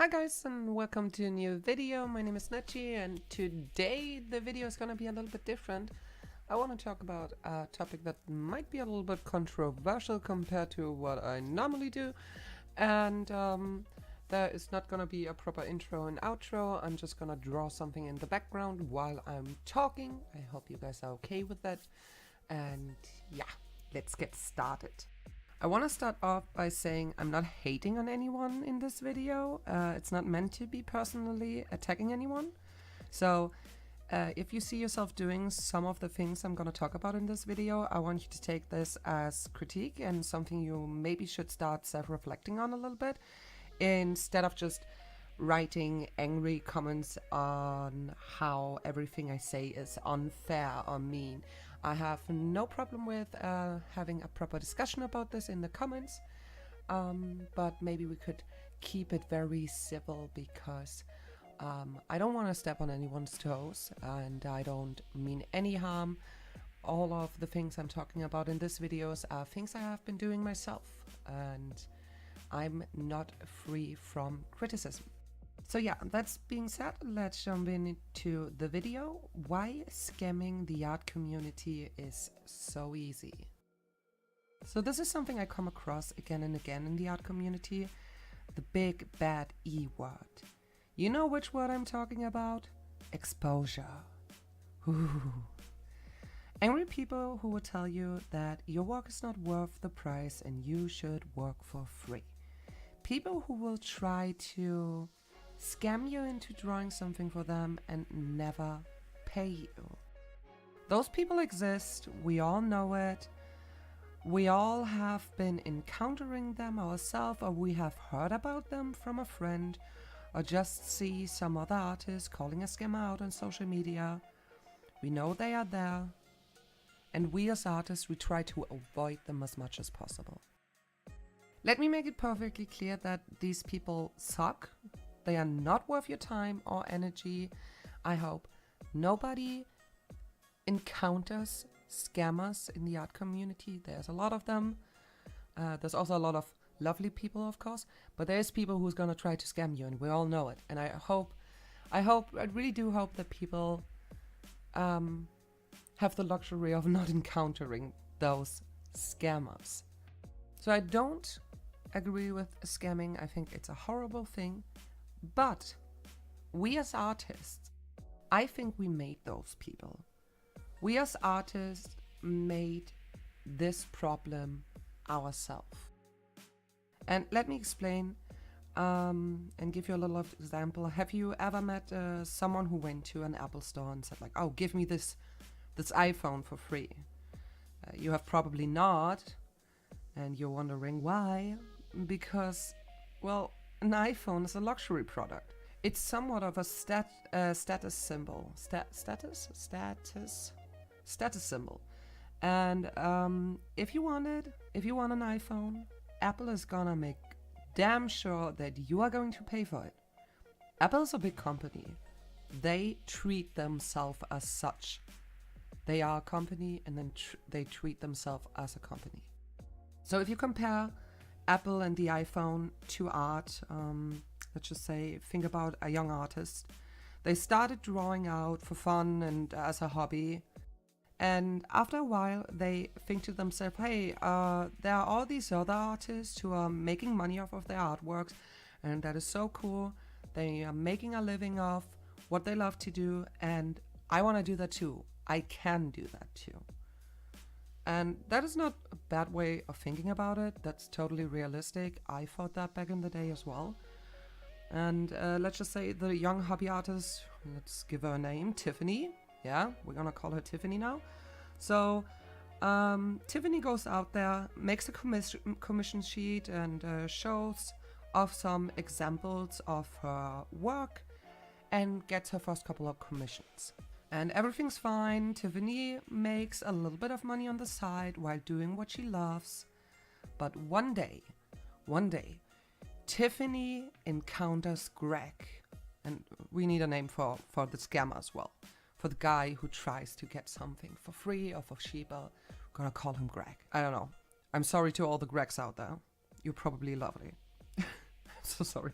Hi guys and welcome to a new video. My name is Naachi and today the video is gonna be a little bit different. I want to talk about a topic that might be a little bit controversial compared to what I normally do, and there is not gonna be a proper intro and outro. I'm just gonna draw something in the background while I'm talking. I hope you guys are okay with that, and yeah, let's get started. I want to start off by saying I'm not hating on anyone in this video. It's not meant to be personally attacking anyone. So if you see yourself doing some of the things I'm going to talk about in this video, I want you to take this as critique and something you maybe should start self-reflecting on a little bit, instead of just writing angry comments on how everything I say is unfair or mean. I have no problem with having a proper discussion about this in the comments, but maybe we could keep it very civil because I don't want to step on anyone's toes and I don't mean any harm. All of the things I'm talking about in this videos are things I have been doing myself, and I'm not free from criticism. So yeah, that's being said, let's jump into the video. Why scamming the art community is so easy. So this is something I come across again and again in the art community. The big bad E word. You know which word I'm talking about? Exposure. Ooh. Angry people who will tell you that your work is not worth the price and you should work for free. People who will try to scam you into drawing something for them and never pay you. Those people exist, we all know it. We all have been encountering them ourselves, or we have heard about them from a friend, or just see some other artist calling a scammer out on social media. We know they are there, and we as artists, we try to avoid them as much as possible. Let me make it perfectly clear that these people suck. They are not worth your time or energy. I hope nobody encounters scammers in the art community. There's a lot of them. There's also a lot of lovely people, of course, but there's people who's gonna try to scam you, and we all know it. And I really do hope that people have the luxury of not encountering those scammers. So I don't agree with scamming. I think it's a horrible thing. But we as artists, I think we made those people. We as artists made this problem ourselves. And let me explain and give you a little example. Have you ever met someone who went to an Apple store and said like, oh, give me this iPhone for free? You have probably not, and you're wondering why. Because, well, an iPhone is a luxury product. It's somewhat of a status symbol. Status symbol. And if you want an iPhone, Apple is gonna make damn sure that you are going to pay for it. Apple is a big company. They treat themselves as such. They are a company, and then they treat themselves as a company. So if you compare Apple and the iPhone to art, let's just say, think about a young artist. They started drawing out for fun and as a hobby. And after a while, they think to themselves, hey, there are all these other artists who are making money off of their artworks, and that is so cool. They are making a living off what they love to do, and I want to do that too. I can do that too. And that is not a bad way of thinking about it. That's totally realistic. I thought that back in the day as well. And let's just say the young hobby artist, let's give her a name, Tiffany. Yeah, we're gonna call her Tiffany now. So Tiffany goes out there, makes a commission sheet and shows off some examples of her work and gets her first couple of commissions. And everything's fine. Tiffany makes a little bit of money on the side while doing what she loves. But one day, Tiffany encounters Greg. And we need a name for the scammer as well. For the guy who tries to get something for free or for cheap. We're gonna call him Greg. I don't know. I'm sorry to all the Gregs out there. You're probably lovely. So sorry.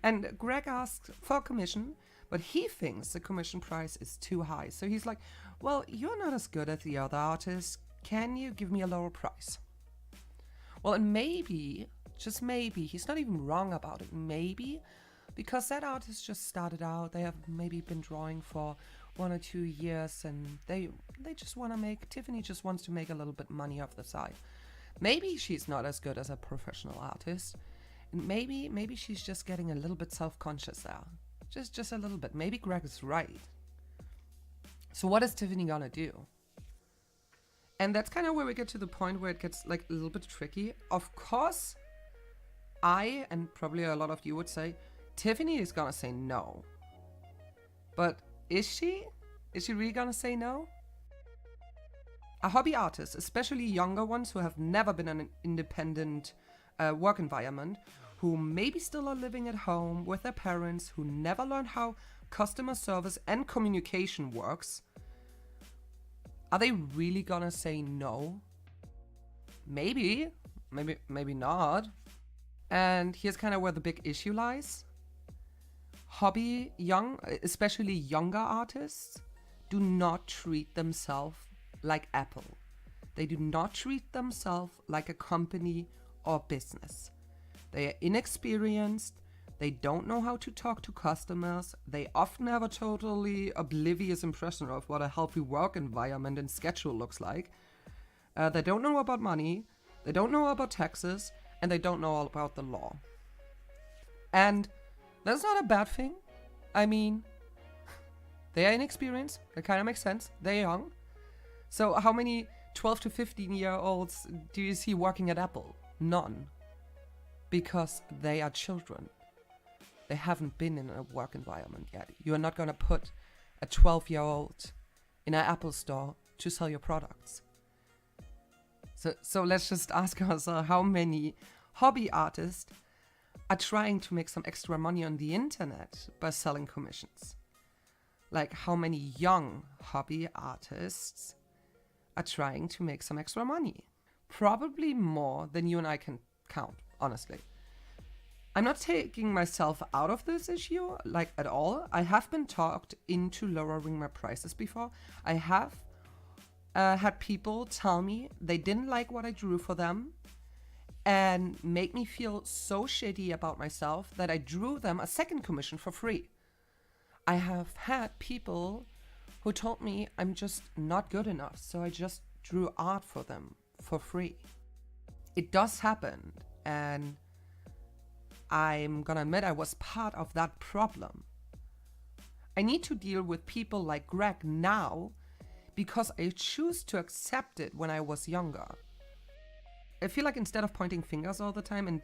And Greg asks for a commission, but he thinks the commission price is too high. So he's like, well, you're not as good as the other artists. Can you give me a lower price? Well, and maybe, just maybe, he's not even wrong about it. Maybe because that artist just started out, they have maybe been drawing for 1 or 2 years, and they just want to make, Tiffany just wants to make a little bit money off the side. Maybe she's not as good as a professional artist. And maybe she's just getting a little bit self-conscious there. Just a little bit. Maybe Greg is right. So what is Tiffany gonna do? And that's kind of where we get to the point where it gets like a little bit tricky. Of course, I, and probably a lot of you would say, Tiffany is gonna say no. But is she? Is she really gonna say no? A hobby artist, especially younger ones who have never been in an independent work environment, who maybe still are living at home with their parents, who never learned how customer service and communication works, are they really gonna say no? Maybe not. And here's kind of where the big issue lies. Especially younger artists, do not treat themselves like Apple. They do not treat themselves like a company or business. They are inexperienced. They don't know how to talk to customers. They often have a totally oblivious impression of what a healthy work environment and schedule looks like. They don't know about money. They don't know about taxes. And they don't know all about the law. And that's not a bad thing. I mean, they are inexperienced. That kind of makes sense. They're young. So how many 12 to 15-year-olds do you see working at Apple? None. Because they are children. They haven't been in a work environment yet. You are not going to put a 12-year-old in an Apple store to sell your products. So let's just ask ourselves, how many hobby artists are trying to make some extra money on the internet by selling commissions? Like, how many young hobby artists are trying to make some extra money? Probably more than you and I can count, honestly. I'm not taking myself out of this issue, like, at all. I have been talked into lowering my prices before. I have had people tell me they didn't like what I drew for them and make me feel so shitty about myself that I drew them a second commission for free. I have had people who told me I'm just not good enough, so I just drew art for them for free. It does happen, and I'm gonna admit I was part of that problem. I need to deal with people like Greg now because I choose to accept it when I was younger. I feel like instead of pointing fingers all the time and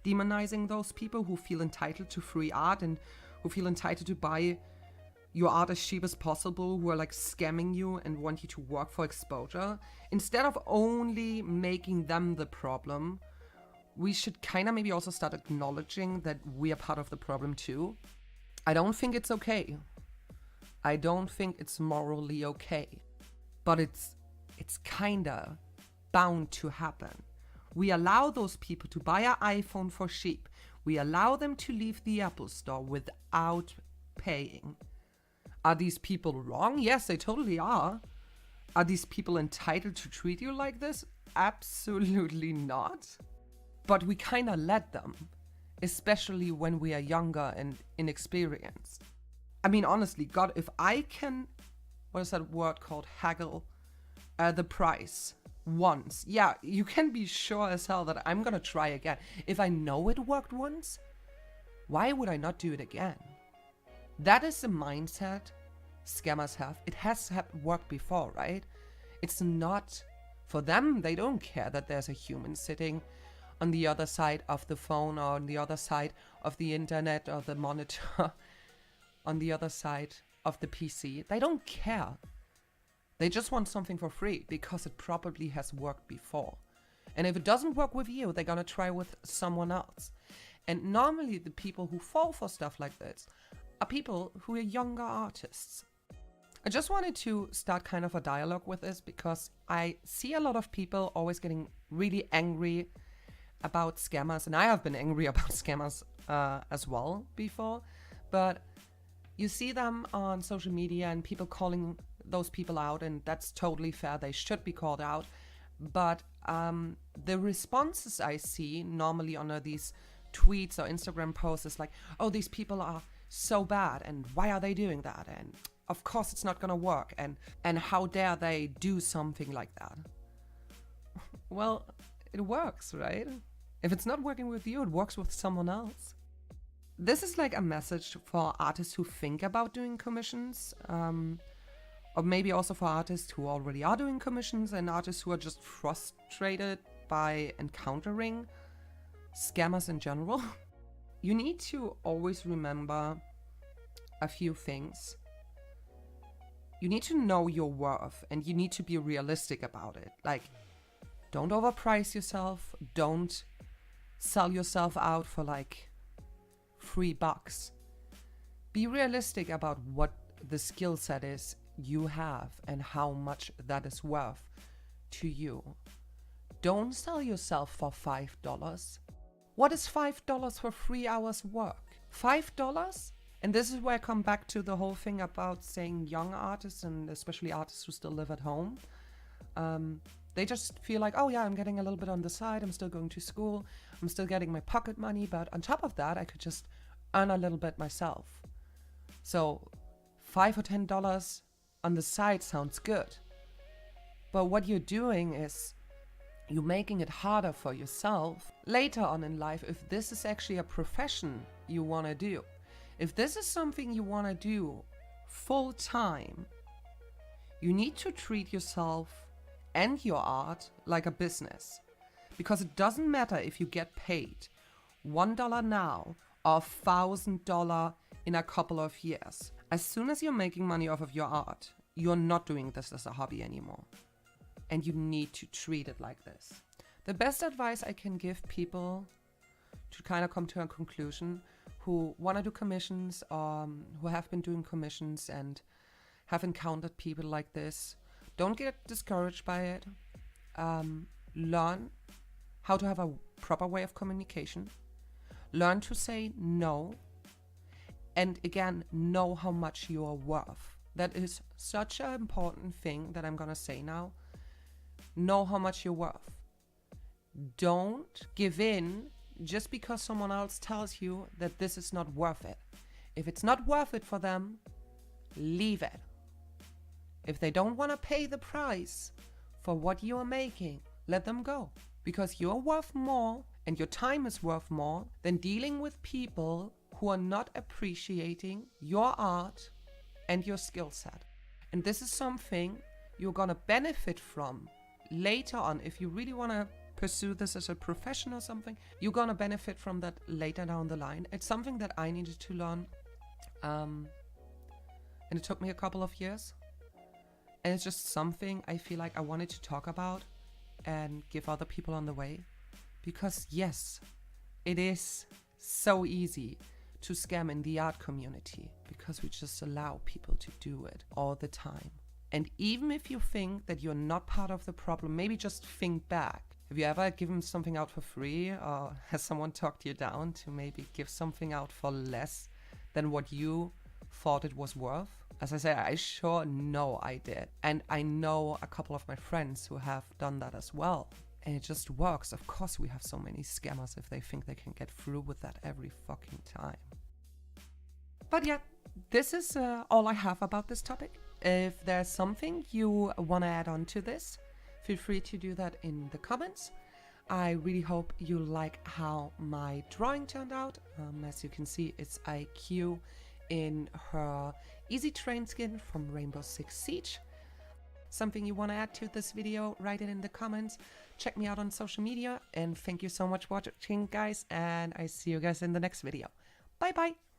demonizing those people who feel entitled to free art and who feel entitled to buy your art as cheap as possible, who are like scamming you and want you to work for exposure, instead of only making them the problem, we should kind of maybe also start acknowledging that we are part of the problem too. I don't think it's okay. I don't think it's morally okay. But it's kinda bound to happen. We allow those people to buy an iPhone for cheap. We allow them to leave the Apple store without paying. Are these people wrong? Yes, they totally are. Are these people entitled to treat you like this? Absolutely not. But we kinda let them, especially when we are younger and inexperienced. I mean, honestly, God, if I can, what is that word called? Haggle the price once. Yeah, you can be sure as hell that I'm gonna try again. If I know it worked once, why would I not do it again? That is the mindset scammers have. It has worked before, right? It's not for them. They don't care that there's a human sitting on the other side of the phone or on the other side of the internet or the monitor on the other side of the PC. They don't care. They just want something for free because it probably has worked before. And if it doesn't work with you, they're gonna try with someone else. And normally the people who fall for stuff like this are people who are younger artists. I just wanted to start kind of a dialogue with this because I see a lot of people always getting really angry about scammers, and I have been angry about scammers as well before, but you see them on social media and people calling those people out, and that's totally fair. They should be called out. But the responses I see normally under these tweets or Instagram posts is like, oh, these people are so bad, and why are they doing that? And of course it's not gonna work, and how dare they do something like that? Well, it works, right? If it's not working with you, it works with someone else. This is like a message for artists who think about doing commissions, or maybe also for artists who already are doing commissions and artists who are just frustrated by encountering scammers in general. You need to always remember a few things. You need to know your worth, and you need to be realistic about it. Like, don't overprice yourself. Don't sell yourself out for like $3. Be realistic about what the skill set is you have and how much that is worth to you. Don't sell yourself for $5. What is $5 for 3 hours work? $5? And this is where I come back to the whole thing about saying young artists, and especially artists who still live at home. They just feel like, oh yeah, I'm getting a little bit on the side, I'm still going to school, I'm still getting my pocket money, but on top of that, I could just earn a little bit myself. So $5 or $10 on the side sounds good. But what you're doing is you're making it harder for yourself later on in life if this is actually a profession you want to do. If this is something you want to do full time, you need to treat yourself and your art like a business. Because it doesn't matter if you get paid $1 now or $1,000 in a couple of years. As soon as you're making money off of your art, you're not doing this as a hobby anymore. And you need to treat it like this. The best advice I can give people to kind of come to a conclusion who want to do commissions, or who have been doing commissions and have encountered people like this, don't get discouraged by it. Learn how to have a proper way of communication. Learn to say no. And again, know how much you are worth. That is such an important thing that I'm going to say now. Know how much you're worth. Don't give in just because someone else tells you that this is not worth it. If it's not worth it for them, leave it. If they don't want to pay the price for what you are making, let them go. Because you're worth more, and your time is worth more than dealing with people who are not appreciating your art and your skill set. And this is something you're gonna benefit from later on. If you really want to pursue this as a profession or something, you're gonna benefit from that later down the line. It's something that I needed to learn, and it took me a couple of years. And it's just something I feel like I wanted to talk about and give other people on the way. Because yes, it is so easy to scam in the art community because we just allow people to do it all the time. And even if you think that you're not part of the problem, maybe just think back. Have you ever given something out for free, or has someone talked you down to maybe give something out for less than what you thought it was worth? As I say, I sure know I did. And I know a couple of my friends who have done that as well. And it just works. Of course we have so many scammers if they think they can get through with that every fucking time. But yeah, this is all I have about this topic. If there's something you want to add on to this, feel free to do that in the comments. I really hope you like how my drawing turned out. As you can see, it's IQ in her Easy Train skin from Rainbow Six Siege. Something you want to add to this video, write it in the comments. Check me out on social media, and thank you so much for watching, guys, and I see you guys in the next video. Bye bye.